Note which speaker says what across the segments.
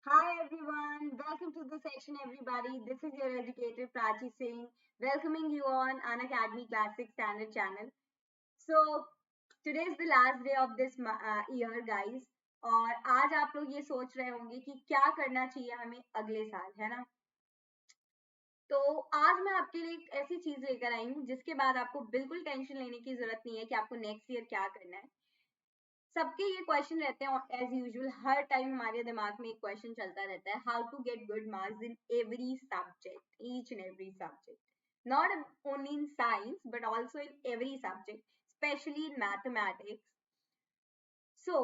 Speaker 1: Hi everyone, welcome to the session everybody. This is your educator Prachi Singh welcoming you on Unacademy Classic Standard channel. So today is the last day of this year guys और आज आप लोग ये सोच रहे होंगे कि क्या करना चाहिए हमें अगले साल है ना। तो आज मैं आपके लिए एक ऐसी चीज लेकर आई हूँ जिसके बाद आपको बिल्कुल टेंशन लेने की जरूरत नहीं है कि आपको नेक्स्ट ईयर क्या करना है। सबके ये क्वेश्चन रहते हैं एज यूजुअल, हर टाइम हमारे दिमाग में एक क्वेश्चन चलता रहता है, how to get good marks in every subject, each and every subject, not only in science but also in every subject, especially in mathematics. So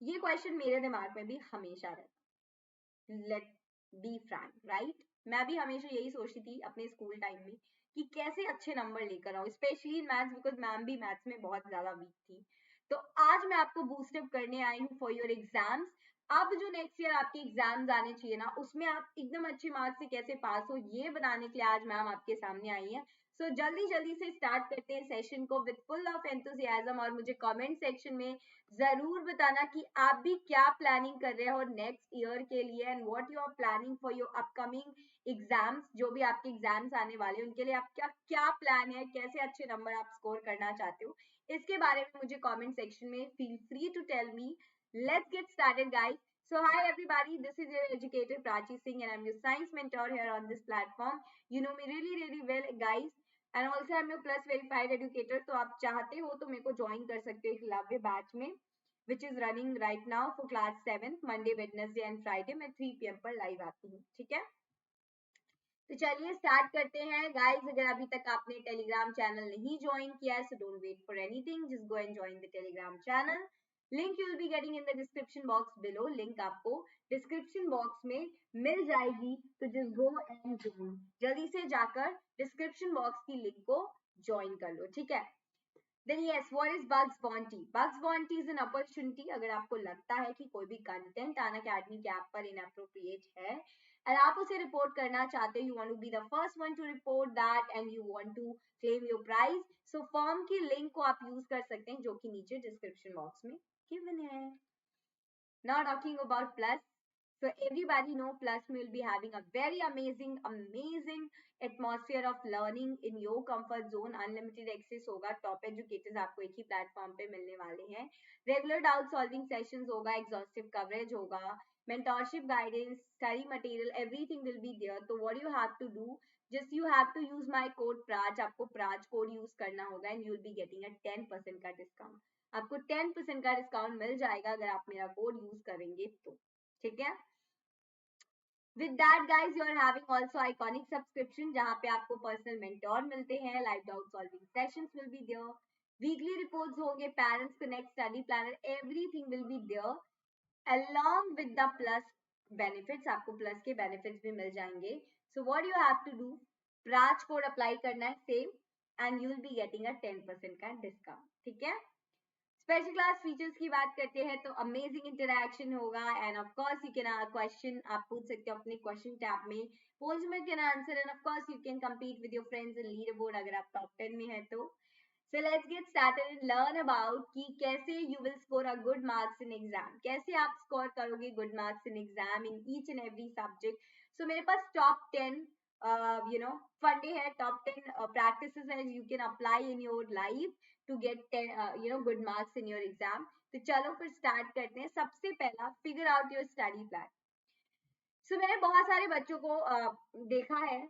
Speaker 1: ये क्वेश्चन मेरे दिमाग में भी हमेशा रहता, लेट बी फ्रैंक राइट। मैं भी हमेशा यही सोचती थी अपने स्कूल टाइम में कि कैसे अच्छे नंबर लेकर आऊं, specially in maths, because ma'am भी मैथ्स में बहुत ज्यादा वीक थी। तो आज मैं आपको बूस्टअप करने आई हूँ फॉर योर एग्जाम्स। अब जो नेक्स्ट ईयर आपके एग्जाम्स आने चाहिए ना, उसमें आप एकदम अच्छे मार्क्स से कैसे पास हो, ये बनाने के लिए आज मैम आपके सामने आई है। सो जल्दी जल्दी से स्टार्ट करते हैं सेशन को विद फुल ऑफ एंथुसियाज्म, और मुझे कमेंट सेक्शन में जरूर बताना कि आप भी क्या प्लानिंग कर रहे हो नेक्स्ट ईयर के लिए and what you are planning for your upcoming exams. जो भी आपके एग्जाम्स आने वाले हैं उनके लिए आपका क्या प्लान है, कैसे अच्छे नंबर आप स्कोर करना चाहते हो, इसके बारे में मुझे कमेंट सेक्शन में feel free to tell me. Let's get started guys. So hi everybody, this is your educator Prachi Singh and I'm your science mentor here on this platform. You know me really well guys, and also I'm your plus verified educator. तो आप चाहते हो तो मेरे को join कर सकते हो एकलव्य बैच में, which is running right now for class 7th Monday, Wednesday and Friday. मैं 3 PM पर लाइव आती हूँ, ठीक है। तो चलिए स्टार्ट करते हैं गाइस। अगर अभी तक आपने टेलीग्राम चैनल नहीं ज्वाइन किया है, so don't wait for anything, just go and join the Telegram channel. Link you will be getting in the description box below. Link आपको डिस्क्रिप्शन बॉक्स में मिल जाएगी, तो जस्ट गो एंड ज्वाइन, जल्दी से जाकर डिस्क्रिप्शन बॉक्स की link को ज्वाइन कर लो, ठीक है। Then yes, what is Bugs Bounty? Bugs Bounty is an opportunity. अगर आपको लगता है कि कोई भी कंटेंट अनअकैडमी के ऐप पर इनअप्रोप्रिएट है और आप उसे रिपोर्ट करना चाहते हो, you want to be the first one to report that and you want to claim your prize, so form की लिंक को आप यूज कर सकते हैं जो कि नीचे डिस्क्रिप्शन बॉक्स में गिवन है। Now talking about Plus. So everybody know Plus will be having a very amazing atmosphere of learning in your comfort zone. Unlimited access होगा, top educators आपको एक ही प्लेटफॉर्म पे मिलने वाले हैं, रेगुलर डाउट सॉल्विंग सेशंस होगा, exhaustive coverage होगा, mentorship guidance, study material, everything will be there. So what you have to do, just you have to use my code Praj. आपको Praj code use करना होगा and you will be getting a 10% का discount. आपको 10% का discount मिल जाएगा अगर आप मेरा कोड यूज करेंगे तो, ठीक है। With that guys, you are having also iconic subscription जहाँ पे आपको पर्सनल मेंटोर मिलते हैं, live doubt solving sessions will be there, weekly reports होंगे, parents connect, study planner, everything will be there along with the plus benefits। आपको plus के benefits भी मिल जाएंगे। So what you have to do, Prach code apply करना है same and you will be getting a 10% का discount, ठीक है। स्पेशल क्लास फीचर्स की बात करते हैं तो अमेजिंग इंटरैक्शन होगा and of course you can question आप पूछ सकते हो अपने क्वेश्चन टैब में, पोल्स में can answer and of course you can compete with your friends in leader board अगर आप टॉप 10 में है तो। So let's get started and learn about कि कैसे you will score a good marks in exam, कैसे आप score करोगे good marks in exam in each and every subject। So मेरे पास top 10 फंडे है, top 10 practices है you can apply in your life to get 10 good marks in your exam। तो चलो फिर start करते हैं। सबसे पहला figure out your study plan। So मैंने बहुत सारे बच्चों को देखा है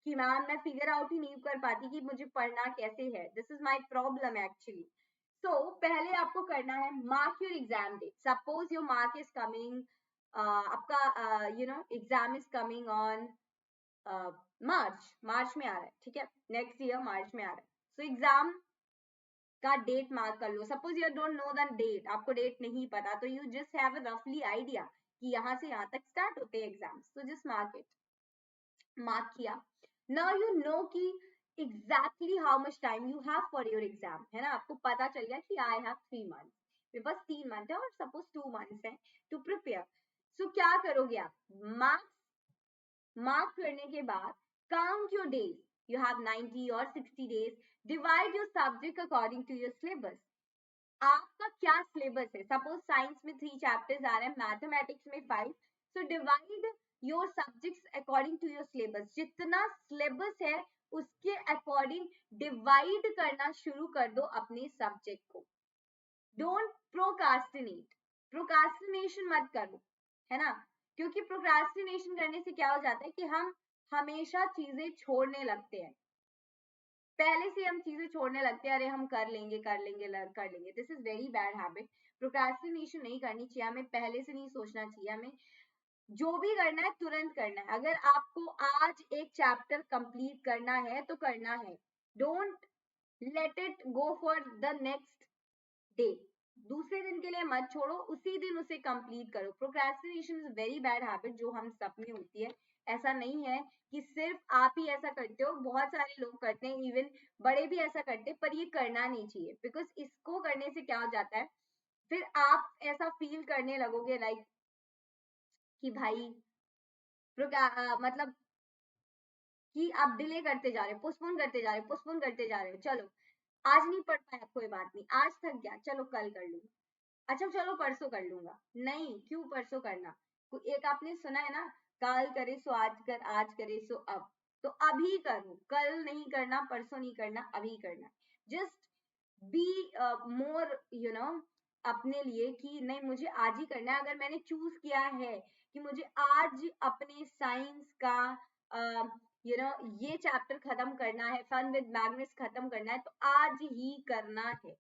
Speaker 1: कि मैम मैं फिगर आउट ही नहीं कर पाती कि मुझे पढ़ना कैसे है, this is my problem actually. So पहले आपको करना है mark your exam date. Suppose your mark is coming, आपका exam is coming on March में आ रहा है, ठीक है, नेक्स्ट ईयर मार्च में आ रहा है। सो एग्जाम का डेट मार्क कर लो। Suppose you don't know the date, आपको डेट नहीं पता, तो यू जस्ट हैव अ रफली आइडिया कि यहाँ से यहाँ तक स्टार्ट होते हैं एग्जाम्स, तो जस्ट मार्क इट। मार्क किया, नाउ यू नो कि exactly how much time you have for your exam, है ना। आपको पता चल गया कि आई हैव 3 मंथ्स, मेरे पास 3 मंथ है और सपोज 2 मंथ्स है टू प्रिपेयर। सो क्या करोगे आप, मार्क करने के बाद count your days, you have 90 और 60 days, divide your subject according to your syllabus. आपका क्या सिलेबस है, सपोज साइंस में 3 चैप्टर्स आ रहे हैं, मैथमेटिक्स में 5, so divide your subjects according to your syllabus. जितना सिलेबस है उसके अकॉर्डिंग डिवाइड करना शुरू कर दो अपने सब्जेक्ट को। डोंट प्रोकास्टिनेट, प्रोकास्टिनेशन मत करो, है ना, क्योंकि प्रोकास्टिनेशन करने से क्या हो जाता है कि हम हमेशा चीजें छोड़ने लगते हैं। पहले से हम चीजें छोड़ने लगते हैं, अरे हम कर लेंगे कर लेंगे कर लेंगे। This is very bad habit. Procrastination नहीं करनी चाहिए, हमें पहले से नहीं सोचना चाहिए। हमें जो भी करना है तुरंत करना है। अगर आपको आज एक चैप्टर कंप्लीट करना है तो करना है। Don't let it go for the next day, दूसरे दिन के लिए मत छोड़ो, उसी दिन उसे कंप्लीट करो। Procrastination is very bad habit जो हम सब में होती है। ऐसा नहीं है कि सिर्फ आप ही ऐसा करते हो, बहुत सारे लोग करते हैं, इवन बड़े भी ऐसा करते हैं, पर ये करना नहीं चाहिए। बिकॉज इसको करने से क्या हो जाता है, फिर आप ऐसा फील करने लगोगे लाइक कि भाई मतलब कि आप डिले करते जा रहे हो, पोस्टपोन करते जा रहे हो, पोस्टपोन करते जा रहे हो। चलो आज नहीं पढ़ पाया कोई बात नहीं, आज थक गया चलो कल कर लूंगा, अच्छा चलो परसों कर लूंगा। नहीं, क्यों परसों करना? एक आपने सुना है ना, काल करे सो आज कर, आज करे सो अब। तो अभी करो, कल नहीं करना, परसों नहीं करना, अभी करना। Just be more you know अपने लिए कि नहीं मुझे आज ही करना है। अगर मैंने चूज किया है कि मुझे आज अपने साइंस का ये चैप्टर खत्म करना है, फन विद मैग्नेट्स खत्म करना है, तो आज ही करना है,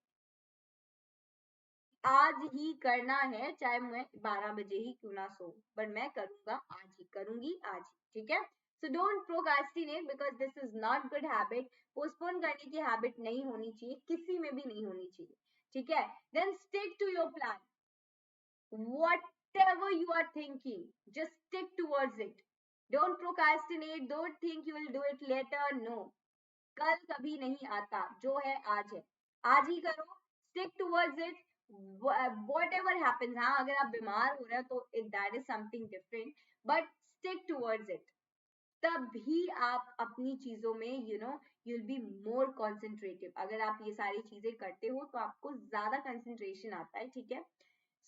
Speaker 1: आज ही करना है, चाहे मैं 12 बजे ही क्यों ना सो, बट मैं करूंगा आज ही, करूंगी आज ही, ठीक है। So don't procrastinate because this is not good habit. Postpone करने की हैबिट नहीं होनी चाहिए, किसी में भी नहीं होनी चाहिए, ठीक है। Then stick to your plan, whatever you are thinking, just stick towards it. Don't procrastinate, don't think you will do it later, no. कल कभी नहीं आता, जो है आज है, आज ही करो। Stick towards it, what ever happens. हाँ, अगर आप बीमार हो रहे हो तो that is something different, but stick towards it. तभी आप अपनी चीजों में you will be more concentrative. अगर आप ये सारी चीजें करते हो तो आपको ज्यादा कंसेंट्रेशन आता है, ठीक है।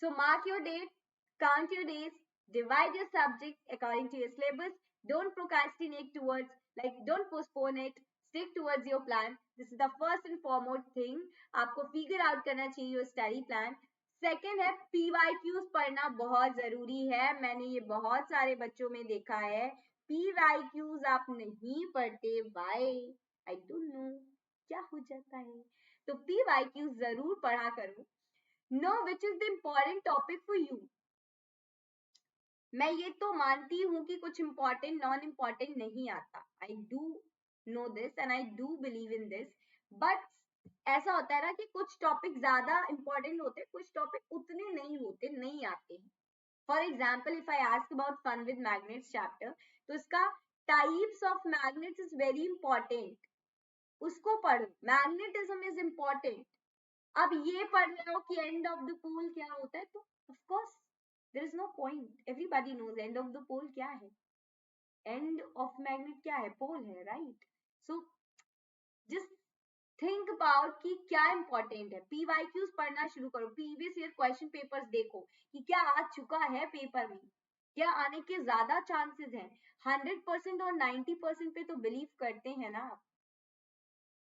Speaker 1: So mark your date, count your days, divide your subject according to your syllabus. Don't procrastinate towards, like don't postpone it. Stick towards your plan. This is the first and foremost thing. आपको figure out करना चाहिए your study plan. Second है PYQs पढ़ना बहुत जरूरी है। मैंने ये बहुत सारे बच्चों में देखा है, PYQs आप नहीं पढ़ते, why? I don't know क्या हो जाता है। तो PYQs जरूर पढ़ा करो। Know which is the important topic for you. मैं ये तो मानती हूँ कि कुछ important नॉन इम्पॉर्टेंट नहीं आता, I do know this and I do believe in this, but ऐसा होता है ना कि कुछ टॉपिक ज्यादा इंपॉर्टेंट होते, कुछ टॉपिक उतने नहीं होते, नहीं आते हैं। For example if I ask about fun with magnets chapter, तो इसका types of magnets is very important, उसको पढ़ो। Magnetism is important. अब ये पढ़ रहे हो कि एंड ऑफ द पोल क्या होता है, तो of course there is no point, everybody knows end of the pole क्या है, एंड ऑफ मैग्नेट क्या है, पोल है, right. So just think about कि क्या इंपॉर्टेंट है। पीवाईक्यूज पढ़ना शुरू करो, प्रीवियस ईयर क्वेश्चन पेपर्स देखो कि क्या आ चुका है पेपर में, क्या आने के ज्यादा चांसेस हैं। 100% और 90% पे तो बिलीव करते हैं ना आप,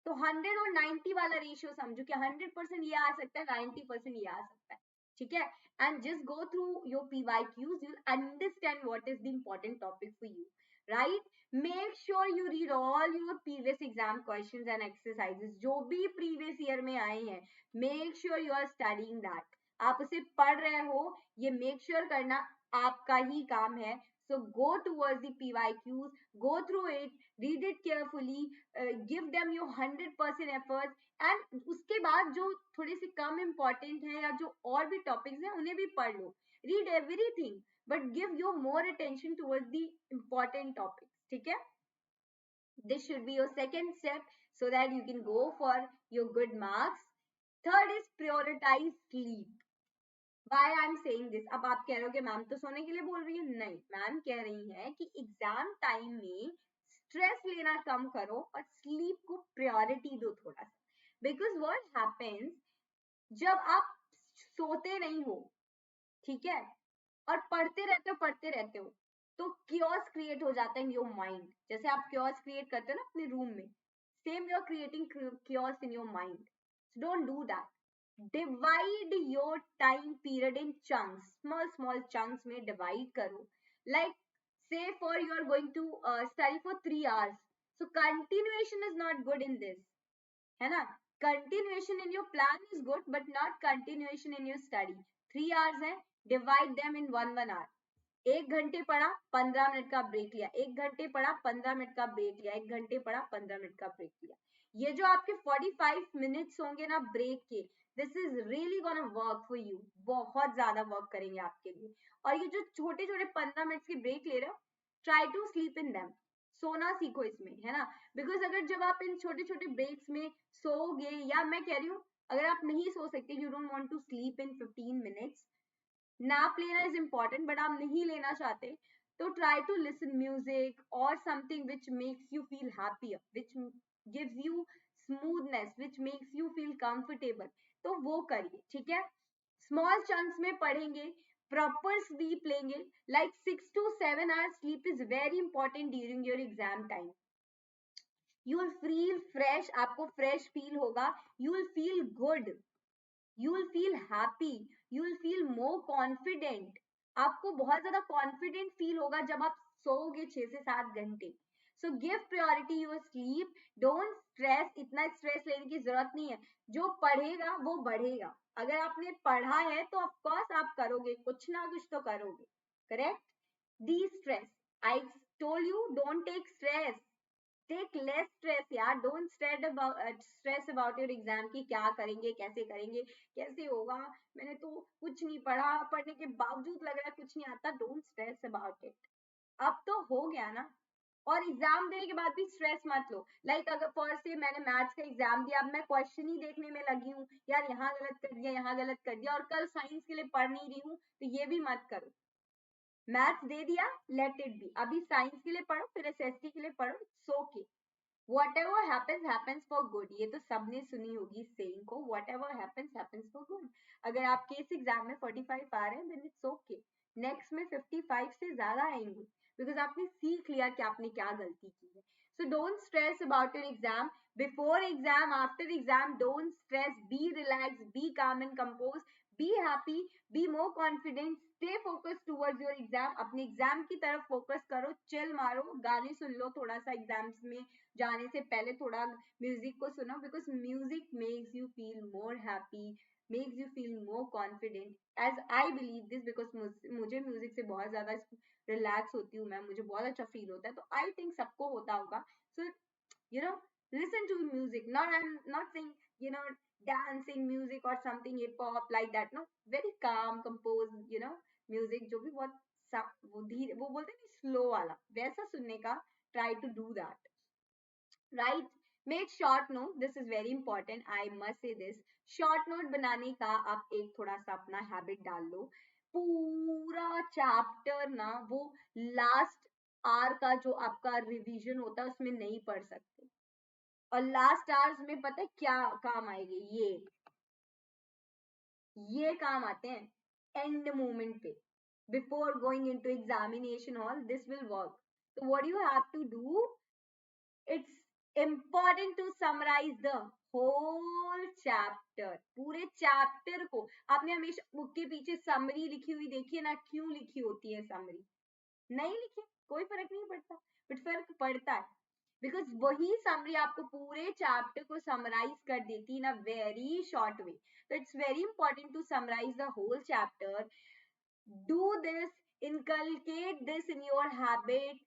Speaker 1: तो 100 और 90 वाला रेशियो समझो कि 100% ये आ सकता है, 90% ये आ सकता है, ठीक है। And just go through your PYQs, you'll understand what is the important topic for you, right? Make sure you read all your previous exam questions and exercises, जो भी previous year में आए हैं, make sure you are studying that. आप उसे पढ़ रहे हो, ये make sure करना आपका ही काम है। So go towards the PYQs, go through it, read it carefully, give them your 100% efforts, and उसके बाद जो थोड़े से कम important है या जो और भी topics हैं उन्हें भी पढ़ लो। Read everything, but give your more attention towards the important topics, ठीक है। This should be your second step so that you can go for your good marks. Third is prioritize sleep. Why I'm saying this? अब आप कह रहे हो कि ma'am तो सोने के लिए बोल रही है, नहीं, मैम कह रही है कि एग्जाम टाइम में स्ट्रेस लेना कम करो और स्लीप को प्रायोरिटी दो थोड़ा सा। बिकॉज व्हाट हैपेंस, जब आप सोते नहीं हो, ठीक है, और पढ़ते रहते हो तो क्योस क्रिएट हो जाता है इन योर माइंड। जैसे आप क्योस क्रिएट करते हो ना अपने रूम में, same you are creating chaos in your mind. Don't do that. Divide your time period in chunks, small small chunks में डिवाइड करो। Like say for you are going to study for 3 hours, so continuation is not good in this, है ना। Continuation in your plan is good but not continuation in your study. 3 hours है, divide them in 1 1 hour। 1 घंटे पढ़ा, 15 minute का break लिया, 1 घंटे पढ़ा, 15 minute का ब्रेक लिया, 1 घंटे पढ़ा, 15 मिनट का ब्रेक लिया। ये जो आपके 45 मिनट्स होंगे ना ब्रेक के, this is really gonna work for you, बहुत ज्यादा वर्क करेंगे आपके लिए। और ये जो छोटे छोटे 15 मिनट्स की ब्रेक ले रहे हो, try to sleep in them, सोना सीखो इसमें, है ना। बिकॉज अगर जब आप इन छोटे छोटे ब्रेक्स में सोओगे, या मैं कह रही हूँ अगर आप नहीं सो सकते, you don't want to sleep in 15 minutes, nap लेना इज इम्पॉर्टेंट बट आप नहीं लेना चाहते, तो ट्राई टू लिसन म्यूजिक और something which makes you feel happier, which gives you smoothness, which makes you feel comfortable, तो वो करिए, ठीक है। स्मॉल चंक्स में पढ़ेंगे, प्रॉपर स्लीप लेंगे, like 6 to 7 hours sleep is very important during your exam time. You will feel fresh, आपको fresh feel होगा, you will feel good, you will feel happy, you will feel more confident। आपको बहुत ज्यादा confident feel होगा जब आप सोओगे 6 से 7 घंटे। So give priority your sleep, don't stress, इतना स्ट्रेस लेने की जरूरत नहीं है। जो पढ़ेगा वो बढ़ेगा, अगर आपने पढ़ा है तो ऑफकोर्स आप करोगे, कुछ ना कुछ तो करोगे, correct. Destress, I told you don't take stress, take less stress यार, don't stress about your exam की क्या करेंगे, कैसे करेंगे, कैसे होगा, मैंने तो कुछ नहीं पढ़ा, पढ़ने के बावजूद लग रहा है कुछ नहीं आता, डोंट स्ट्रेस अबाउट इट। अब तो हो गया ना। और एग्जाम देने के बाद भी स्ट्रेस मत लो। लाइक अगर फर्स्ट से मैंने मैथ्स का एग्जाम दिया, अब मैं क्वेश्चन ही देखने में लगी हूँ, यार यहाँ गलत कर दिया, यहाँ गलत कर दिया, और कल साइंस के लिए पढ़ नहीं रही हूँ, तो ये भी मत करो। मैथ्स दे दिया, लेट इट बी, अभी साइंस के लिए पढ़ो, फिर एसएसटी के लिए पढ़ो, it's okay. whatever happens happens for good, ये तो सबने सुनी होगी इस सेइंग को, whatever happens happens for good। अगर आपके इस एग्जाम में 45 आ रहे हैं, then it's okay, नेक्स्ट में 55 से ज्यादा आएंगे, बिकॉज आपने सीख लिया कि आपने क्या गलती की है। So don't stress about your exam, before exam, after exam, don't stress, be relax, be calm and compose, be happy, be more confident, stay focus towards your exam, अपने एग्जाम की तरफ फोकस करो, चिल मारो, गाने सुन लो थोड़ा सा, exams में जाने से पहले थोड़ा म्यूजिक को सुनो, because music makes you feel more happy, makes you feel more confident, as I believe this, because मुझे म्यूजिक से बहुत ज्यादा रिलैक्स होती हूँ मैं, मुझे बहुत अच्छा फील होता है, तो आई थिंक सबको होता होगा। सो you know listen to music, not I'm not saying dancing music or something hip hop like that, no, very calm composed music, जो भी बहुत वो धीरे, वो बोलते हैं स्लो वाला, वैसा सुनने का try to do that, right. Make short note, this is very important, I must say this, short note बनाने का आप एक थोड़ा सा अपना हैबिट डाल लो। पूरा चैप्टर ना वो लास्ट आवर का जो आपका रिवीजन होता है उसमें नहीं पढ़ सकते, और लास्ट आवर्स में पता है क्या काम आएंगे, ये काम आते हैं एंड मोमेंट पे, before going into examination hall, this will work. तो what you have to do, it's important to summarize the whole chapter, पूरे चैप्टर को। आपने हमेशा बुक के पीछे समरी लिखी हुई देखी है ना, क्यों लिखी होती है समरी, नहीं लिखी कोई फर्क नहीं पड़ता, बट फर्क पड़ता है, बिकॉज वही समरी आपको पूरे चैप्टर को समराइज कर देती है ना वेरी शॉर्ट वे। तो it's very important to summarise the whole chapter, do this, inculcate this in your habit,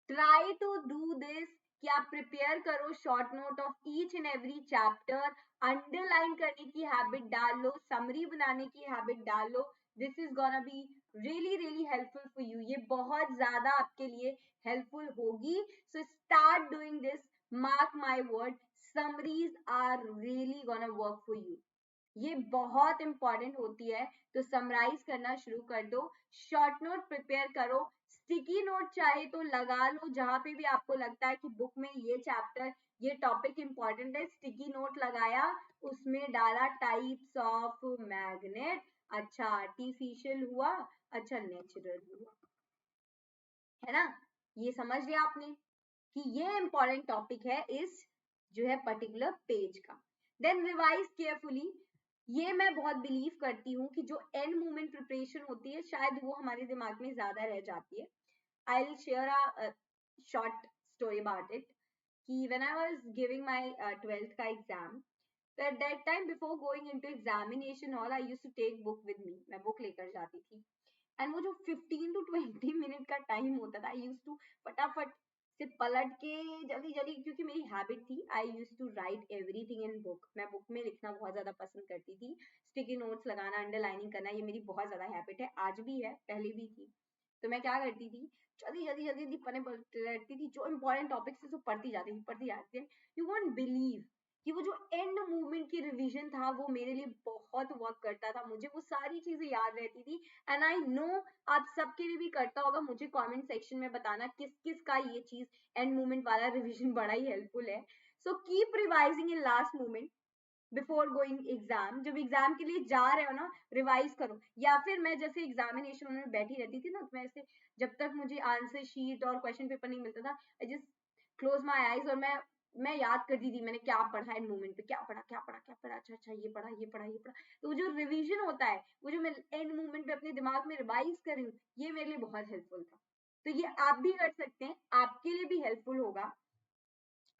Speaker 1: try to do this, कि आप प्रिपेयर करो short note of each and every chapter, underline करने की habit डाल लो, summary बनाने की habit डाल लो, this is gonna be really really helpful for you, ये बहुत ज्यादा आपके लिए हेल्पफुल होगी। So start doing this, mark my word, summaries are really gonna work for you, ये बहुत इंपॉर्टेंट होती है, तो समराइज करना शुरू कर दो, शॉर्ट नोट प्रिपेयर करो, स्टिकी नोट चाहे तो लगा लो, जहां पे भी आपको लगता है कि बुक में ये चैप्टर, ये टॉपिक इंपॉर्टेंट है, स्टिकी नोट लगाया, उसमें डाला टाइप्स ऑफ मैग्नेट, अच्छा आर्टिफिशियल हुआ, अच्छा नेचुरल हुआ, है ना। ये समझ लिया आपने कि ये इंपॉर्टेंट टॉपिक है इस जो है पर्टिकुलर पेज का। देन रिवाइज केयरफुली, ये मैं बहुत बिलीव करती हूँ कि जो एंड मोमेंट प्रिपरेशन होती है शायद वो हमारे दिमाग में ज्यादा रह जाती है। I will share a short story about it कि when I was giving my 12th का एग्जाम, तो at that time before going into examination hall I used to take book with me, मैं बुक लेकर जाती थी। And वो जो 15 to 20 minute का टाइम होता था, आई यूज टू फटाफट से पलट के जल्दी जल्दी, क्योंकि मेरी हैबिट थी, I use to write everything in book, मैं बुक में लिखना बहुत ज्यादा पसंद करती थी, स्टिकी नोट्स लगाना, अंडरलाइनिंग करना, ये मेरी बहुत ज्यादा हैबिट है, आज भी है, पहले भी थी। तो मैं क्या करती थी, जल्दी जल्दी जल्दी जल्दी पन्ने पलटती थी, जो इंपॉर्टेंट टॉपिक्स थे पढ़ती जाती थी। यू वोंट बिलीव कि वो जो एंड मूवमेंट की रिवीजन था वो मेरे लिए बहुत वर्क करता था, मुझे वो सारी चीजें याद रहती थी। एंड आई नो आप सबके लिए भी करता होगा, मुझे कमेंट सेक्शन में बताना किस किस का ये चीज एंड मूवमेंट वाला रिवीजन बड़ा ही हेल्पफुल है। So keep revising in last moment before going exam, जब एग्जाम के लिए जा रहे हो ना रिवाइज करो। या फिर मैं जैसे एग्जामिनेशन में बैठी रहती थी ना, तो मैं ऐसे जब तक मुझे आंसर शीट और क्वेश्चन पेपर नहीं मिलता था, I just close my eyes और मैं याद करती थी मैंने क्या पढ़ा एंड मोमेंट पे, क्या पढ़ा क्या पढ़ा क्या पढ़ा, अच्छा अच्छा ये पढ़ा ये पढ़ा ये पढ़ा। तो जो रिवीजन होता है, वो जो मैं एंड मोमेंट पे अपने दिमाग में रिवाइज कर रही हूँ, ये मेरे लिए बहुत हेल्पफुल था। तो ये आप भी कर सकते हैं, आपके लिए भी हेल्पफुल होगा।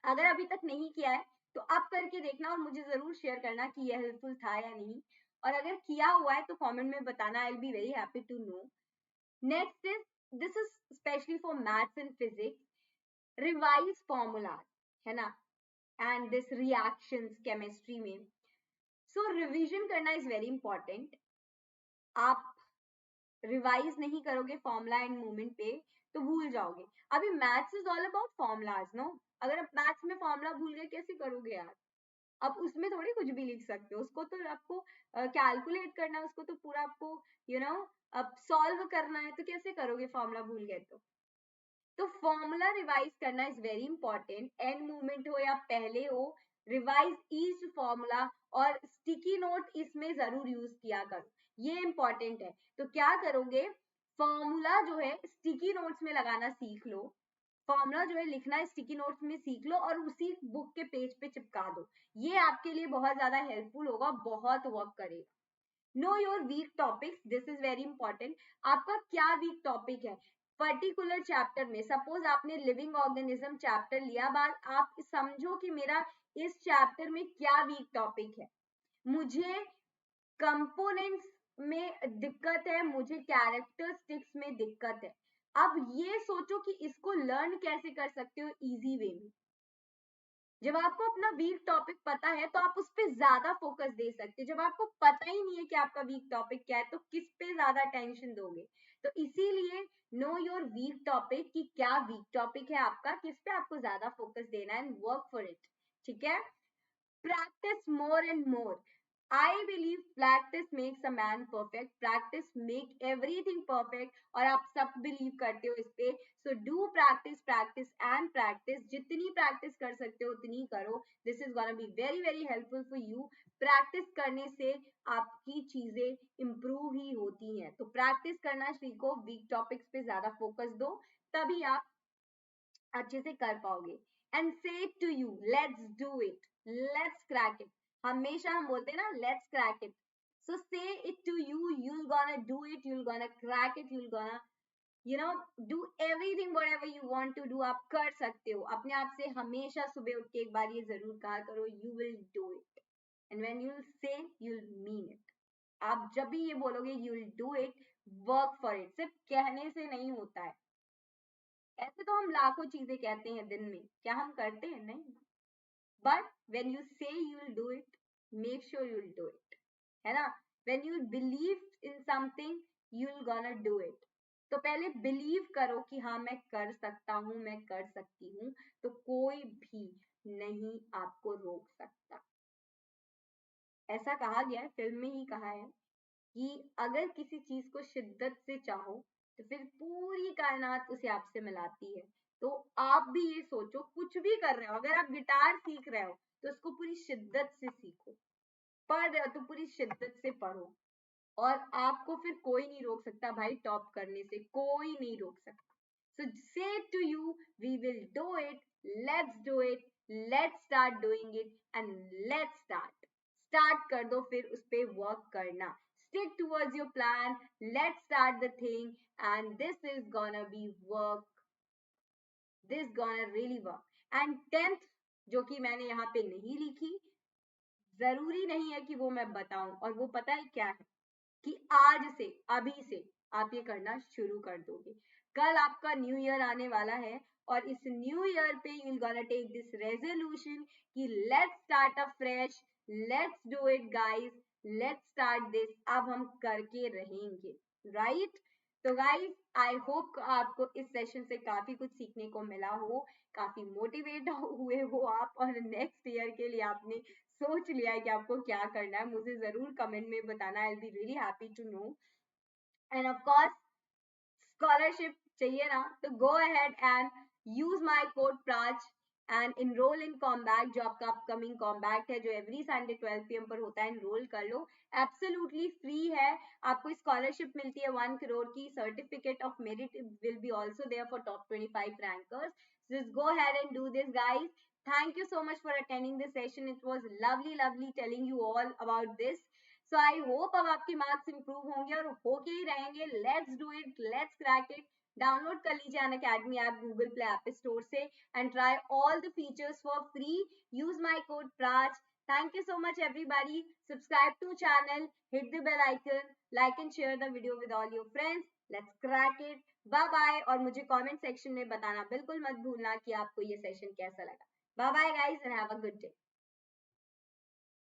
Speaker 1: अगर अभी तक नहीं किया है तो आप करके देखना और मुझे जरूर शेयर करना कि ये हेल्पफुल था या नहीं। और अगर किया हुआ है तो कमेंट में बताना, I will be very happy to know. Next is, this is specially for maths and physics, revise formula, है ना, एंड दिस रिएक्शंस केमिस्ट्री में। सो रिवीजन करना इज वेरी इंपॉर्टेंट। आप रिवाइज नहीं करोगे फॉर्मूला एंड मूवमेंट पे तो भूल जाओगे। अभी maths is all about formulas, no. अगर आप मैथ्स में फॉर्मूला भूल गए कैसे करोगे यार। अब उसमें थोड़ी कुछ भी लिख सकते हो, उसको तो आपको कैलकुलेट करना है, उसको तो पूरा आपको यू नो अब सॉल्व करना है, तो कैसे करोगे फॉर्मूला भूल गए तो फॉर्मूला रिवाइज करना is very important. And movement हो या पहले हो, रिवाइज ईच फॉर्मूला, और स्टिकी नोट इसमें जरूर यूज किया करो, ये इंपॉर्टेंट है। तो क्या करोगे, फॉर्मूला जो है स्टिकी नोट्स में लगाना सीख लो, फॉर्मूला जो है लिखना स्टिकी नोट्स में सीख लो और उसी बुक के पेज पे चिपका दो। ये आपके लिए बहुत ज्यादा हेल्पफुल होगा, बहुत वर्क करेगा। Know your weak topics, this is very important. आपका क्या वीक टॉपिक है पर्टिकुलर चैप्टर में। सपोज आपने लिविंग ऑर्गेनिज्म चैप्टर लिया, बाद आप समझो कि मेरा इस चैप्टर में क्या वीक टॉपिक है। मुझे कंपोनेंट्स में दिक्कत है, मुझे कैरेक्टरिस्टिक्स में दिक्कत है। अब ये सोचो कि इसको लर्न कैसे कर सकते हो इजी वे में। जब आपको अपना वीक टॉपिक पता है तो आप उस पर ज्यादा फोकस दे सकते हो। जब आपको पता ही नहीं है कि आपका वीक टॉपिक क्या है तो किस पे ज्यादा टेंशन दोगे। तो इसीलिए नो योर वीक टॉपिक, कि क्या वीक टॉपिक है आपका, किस पे आपको ज्यादा फोकस देना है, एंड वर्क फॉर इट। ठीक है। Practice more and more. I believe practice makes a man perfect. Practice make everything perfect. और आप सब बिलीव करते हो इस पे। So do practice, practice and practice. जितनी practice कर सकते हो उतनी करो. This is gonna be very very helpful for you. Practice करने से आपकी चीजें improve ही होती हैं। तो practice करना सीखो, weak topics पे ज्यादा focus दो, तभी आप अच्छे से कर पाओगे। And say to you, let's do it, let's crack it. हमेशा हम बोलते हैं ना let's crack it. So say it to you, you'll gonna do it, you'll gonna crack it, you'll gonna do everything whatever you want to do। आप कर सकते हो। अपने आप से हमेशा सुबह उठ के एक बार ये जरूर कहा करो, you will do it, and when you'll say you'll mean it। आप जब भी ये बोलोगे you'll do it, work for it, सिर्फ कहने से नहीं होता है। ऐसे तो हम लाखों चीजें कहते हैं दिन में, क्या हम करते हैं? नहीं। बट वेन यू से you will do it, make sure you will do it, है ना। When you believe in something you will gonna do it. तो पहले बिलीव करो कि हाँ मैं कर सकता हूँ, मैं कर सकती हूँ, तो कोई भी नहीं आपको रोक सकता। ऐसा कहा गया है, फिल्म में ही कहा है कि अगर किसी चीज को शिद्दत से चाहो तो फिर पूरी कायनात उसे आपसे मिलाती है। तो आप भी ये सोचो, कुछ भी कर रहे हो, अगर आप गिटार सीख रहे हो तो उसको पूरी शिद्दत से सीखो, पढ़ रहे हो तो पूरी शिद्दत से पढ़ो, और आपको फिर कोई नहीं रोक सकता भाई टॉप करने से, कोई नहीं रोक सकता. So say to you, we will do it. Let's do it. Let's start doing it and let's start. Start कर दो फिर उस पे work करना. Stick towards your plan. Let's start the thing and this is gonna be work. This gonna really work. And 10th जो कि मैंने यहाँ पे नहीं लिखी, जरूरी नहीं है कि वो मैं बताऊं, और वो पता है क्या है कि आज से, अभी से आप ये करना शुरू कर दोगे. कल आपका न्यू ईयर आने वाला है और इस न्यू ईयर पे you gonna take this resolution कि let's start a fresh, let's do it guys, let's start this. अब हम करके रहेंगे, राइट? तो गाइस, आई होप आपको इस सेशन से काफी कुछ सीखने को मिला हो, काफी मोटिवेट हुए हो आप, और नेक्स्ट ईयर के लिए आपने सोच लिया है कि आपको क्या करना है. मुझे जरूर कमेंट में बताना. I will be really happy to know. And of course scholarship चाहिए ना, तो go ahead and use my code Prach and enrol in Combat, जो आपका अपकमिंग कॉम्बैक्ट है जो एवरी संडे 12 PM पर होता है. इनरोल कर लो, एब्सोल्युटली फ्री है. आपको स्कॉलरशिप मिलती है 1 crore की. Certificate of merit will be also there for top 25 rankers. Just go ahead and do this, guys. Thank you so much for attending this session. It was lovely telling you all about this. So I hope अब आपके marks improve होंगे और होके ही रहेंगे. Let's do it, let's crack it. Download कर लीजिए Unacademy app Google Play app store से and try all the features for free. Use my code Prach. Thank you so much everybody. Subscribe to channel, hit the bell icon, like and share the video with all your friends. Let's crack it. Bye bye. और मुझे comment section में बताना बिल्कुल मत भूलना कि आपको ये सेशन कैसा लगा. Bye bye guys and have a good day.